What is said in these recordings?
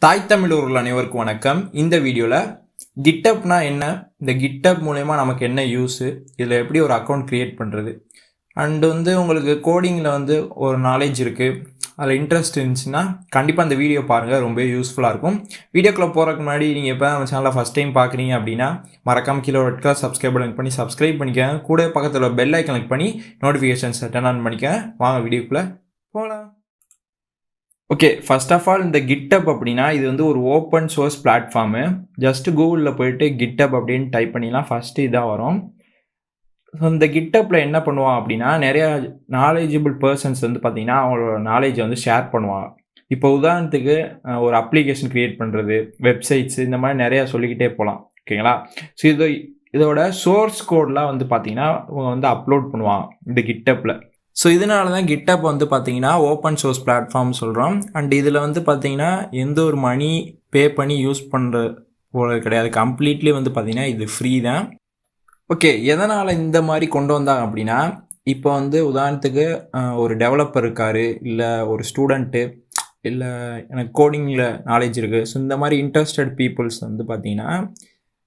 தாய் தமிழர்கள் அனைவருக்கும் வணக்கம். இந்த வீடியோவில் கிட்டப்னா என்ன, இந்த கிட்டப் மூலயமா நமக்கு என்ன யூஸு, இதில் எப்படி ஒரு அக்கௌண்ட் க்ரியேட் பண்ணுறது, அண்டு உங்களுக்கு கோடிங்கில் ஒரு நாலேஜ் இருக்குது, அதில் இன்ட்ரெஸ்ட் இருந்துச்சுன்னா கண்டிப்பாக அந்த வீடியோ பாருங்கள், ரொம்ப யூஸ்ஃபுல்லாக இருக்கும். வீடியோக்குள்ளே போகிறதுக்கு முன்னாடி நீங்கள் இப்போ நம்ம சேனலை ஃபஸ்ட் டைம் பார்க்குறீங்க அப்படின்னா மறக்காமல் கீழே ரெட் கலர் சப்ஸ்கிரைப் பட்டன் பண்ணி சப்ஸ்கிரைப் பண்ணிக்கங்க. கூட பக்கத்தில் பெல் ஐக்கன் கிளிக் பண்ணி நோட்டிஃபிகேஷன்ஸை டர்ன் ஆன் பண்ணிக்கங்க. வாங்க வீடியோக்குள்ளே போகலாம். ஓகே, ஃபர்ஸ்ட் ஆஃப் ஆல் இந்த கிட்டப் அப்படின்னா இது ஒரு ஓப்பன் சோர்ஸ் பிளாட்ஃபார்மு. ஜஸ்ட் கூகுளில் போயிட்டு கிட்டப் அப்படின்னு டைப் பண்ணிலாம் ஃபஸ்ட்டு இதாக வரும். ஸோ இந்த கிட்டப்பில் என்ன பண்ணுவான் அப்படின்னா நிறையா நாலேஜபிள் பர்சன்ஸ் பார்த்தீங்கன்னா அவங்களோட நாலேஜை ஷேர் பண்ணுவாங்க. இப்போ உதாரணத்துக்கு ஒரு அப்ளிகேஷன் க்ரியேட் பண்ணுறது, வெப்சைட்ஸ், இந்த மாதிரி நிறையா சொல்லிக்கிட்டே போகலாம். ஓகேங்களா? ஸோ இதோட சோர்ஸ் கோட்லாம் பார்த்தீங்கன்னா அவங்க அப்லோட் பண்ணுவாங்க இந்த கிட்டப்பில். ஸோ இதனால தான் கிட்டப் பார்த்தீங்கன்னா ஓப்பன் சோர்ஸ் பிளாட்ஃபார்ம் சொல்கிறோம். அண்ட் இதில் பார்த்தீங்கன்னா எந்த ஒரு மணி பே பண்ணி யூஸ் பண்ணுற போல கிடையாது. கம்ப்ளீட்லி பார்த்தீங்கன்னா இது ஃப்ரீ தான். ஓகே, எதனால் இந்த மாதிரி கொண்டு வந்தாங்க அப்படின்னா, இப்போ உதாரணத்துக்கு ஒரு டெவலப்பர் இருக்கார், இல்லை ஒரு ஸ்டூடெண்ட்டு, இல்லை எனக்கு கோடிங்கில் நாலேஜ் இருக்குது. ஸோ இந்த மாதிரி இன்ட்ரெஸ்டட் பீப்புள்ஸ் பார்த்தீங்கன்னா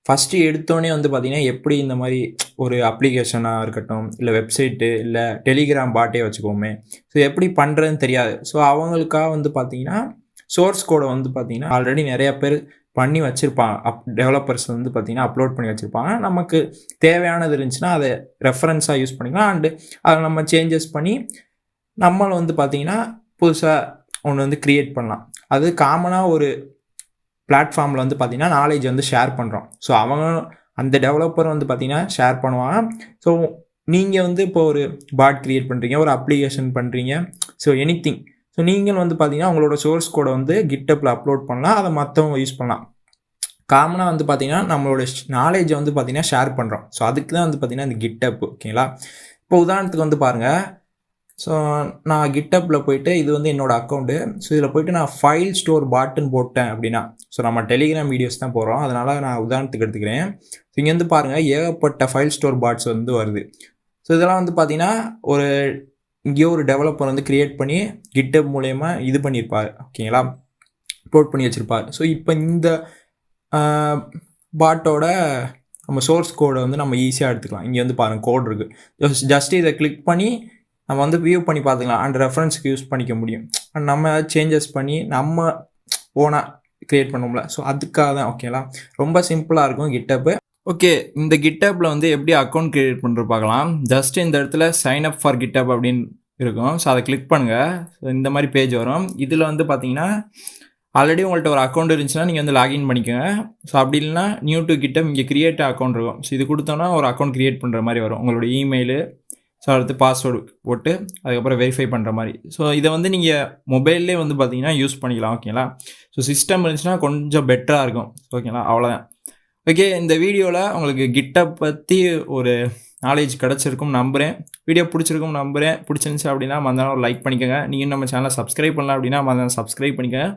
ஃபஸ்ட்டு எடுத்தோடனே பார்த்தீங்கன்னா எப்படி இந்த மாதிரி ஒரு அப்ளிகேஷனாக இருக்கட்டும், இல்லை வெப்சைட்டு, இல்லை டெலிகிராம் பாட்டே வச்சுக்கோமே, ஸோ எப்படி பண்ணுறதுன்னு தெரியாது. ஸோ அவங்களுக்காக பார்த்தீங்கன்னா சோர்ஸ் கோடை பார்த்தீங்கன்னா ஆல்ரெடி நிறையா பேர் பண்ணி வச்சுருப்பாங்க. டெவலப்பர்ஸ் பார்த்தீங்கன்னா அப்லோட் பண்ணி வச்சுருப்பாங்க. நமக்கு தேவையானது இருந்துச்சுன்னா அதை ரெஃபரன்ஸாக யூஸ் பண்ணிக்கலாம். அண்டு அதை நம்ம சேஞ்சஸ் பண்ணி நம்மளை பார்த்தீங்கன்னா புதுசாக ஒன்று க்ரியேட் பண்ணலாம். அது காமனாக ஒரு பிளாட்ஃபார்மில் பார்த்தீங்கன்னா நாலேஜ் ஷேர் பண்ணுறோம். ஸோ அவங்க அந்த டெவலப்பர் பார்த்தீங்கன்னா ஷேர் பண்ணுவாங்க. ஸோ நீங்கள் இப்போ ஒரு பாட் க்ரியேட் பண்ணுறீங்க, ஒரு அப்ளிகேஷன் பண்ணுறீங்க, ஸோ எனிதிங். ஸோ நீங்கள் பார்த்தீங்கன்னா உங்களோட சோர்ஸ் கோடை கிட்டப்பில் அப்லோட் பண்ணலாம், அதை மற்றவங்க யூஸ் பண்ணலாம். காமனாக பார்த்தீங்கன்னா நம்மளோட நாலேஜை பார்த்தீங்கன்னா ஷேர் பண்ணுறோம். ஸோ அதுக்கு தான் பார்த்தீங்கன்னா இந்த கிட்டப். ஓகேங்களா? இப்போ உதாரணத்துக்கு பாருங்கள். ஸோ நான் கிட்டப்பில் போய்ட்டு இது என்னோடய அக்கௌண்ட்டு. ஸோ இதில் போய்ட்டு நான் ஃபைல் ஸ்டோர் பாட்டுன்னு போட்டேன் அப்படின்னா, ஸோ நம்ம டெலிகிராம் வீடியோஸ் தான் போகிறோம், அதனால் நான் உதாரணத்துக்கு எடுத்துக்கிறேன். ஸோ இங்கே பாருங்கள் ஏகப்பட்ட ஃபைல் ஸ்டோர் பாட்ஸ் வருது. ஸோ இதெல்லாம் பார்த்தீங்கன்னா இங்கேயோ ஒரு டெவலப்பர் க்ரியேட் பண்ணி கிட்டப் மூலயமா இது பண்ணியிருப்பார். ஓகேங்களா? அப்லோட் பண்ணி வச்சுருப்பார். ஸோ இப்போ இந்த பாட்டோட நம்ம சோர்ஸ் கோடை நம்ம ஈஸியாக எடுத்துக்கலாம். இங்கே பாருங்கள் கோட் இருக்குது. ஜஸ்ட் இதை கிளிக் பண்ணி நம்ம வியூ பண்ணி பார்த்துக்கலாம். அண்ட் ரெஃபரன்ஸுக்கு யூஸ் பண்ணிக்க முடியும். அண்ட் நம்ம சேஞ்சஸ் பண்ணி நம்ம ஓனாக க்ரியேட் பண்ணோம்ல, ஸோ அதுக்காக தான். ஓகேங்களா? ரொம்ப சிம்பிளாக இருக்கும் கிட்டப்பு. ஓகே, இந்த கிட்டப்பில் எப்படி அக்கௌண்ட் க்ரியேட் பண்ணுறது பார்க்கலாம். ஜஸ்ட் இந்த இடத்துல சைன் அப் ஃபார் கிட்டப் அப்படின்னு இருக்கும். ஸோ அதை கிளிக் பண்ணுங்கள். ஸோ இந்த மாதிரி பேஜ் வரும். இதில் பார்த்தீங்கன்னா ஆல்ரெடி உங்கள்கிட்ட ஒரு அக்கௌண்ட் இருந்துச்சுன்னா நீங்கள் லாகின் பண்ணிக்கோங்க. ஸோ அப்படி இல்லைனா நியூ டு கிட்டப் இங்கே க்ரியேட் அக்கௌண்ட் இருக்கும். ஸோ இது கொடுத்தோன்னா ஒரு அக்கௌண்ட் க்ரியேட் பண்ணுற மாதிரி வரும். உங்களோட இமெயிலு, ஸோ அடுத்து பாஸ்வேர்டு போட்டு அதுக்கப்புறம் வெரிஃபை பண்ணுற மாதிரி. ஸோ இதை நீங்கள் மொபைல்லே பார்த்தீங்கன்னா யூஸ் பண்ணிக்கலாம். ஓகேங்களா? ஸோ சிஸ்டம் இருந்துச்சுன்னா கொஞ்சம் பெட்டராக இருக்கும். ஓகேங்களா? அவ்வளோதான். ஓகே, இந்த வீடியோவில் உங்களுக்கு கிட்டப் பற்றி ஒரு நாலேஜ் கிடச்சிருக்கும் நம்புகிறேன். வீடியோ பிடிச்சிருக்கும் நம்புகிறேன். பிடிச்சிருந்துச்சு அப்படின்னா மறந்தாலும் ஒரு லைக் பண்ணிக்கோங்க. நீங்கள் நம்ம சேனலை சப்ஸ்கிரைப் பண்ணலாம் அப்படின்னா மறந்தாலும் சப்ஸ்கிரைப் பண்ணிக்கோங்க.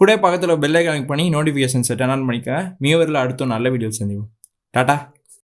கூட பக்கத்தில் பெல் ஐக்கான் கிளிக் பண்ணி நோட்டிஃபிகேஷன்ஸை டர்ன் ஆன் பண்ணிக்கோங்க. மீவரில் அடுத்த நல்ல வீடியோ செஞ்சுவோம். டாட்டா.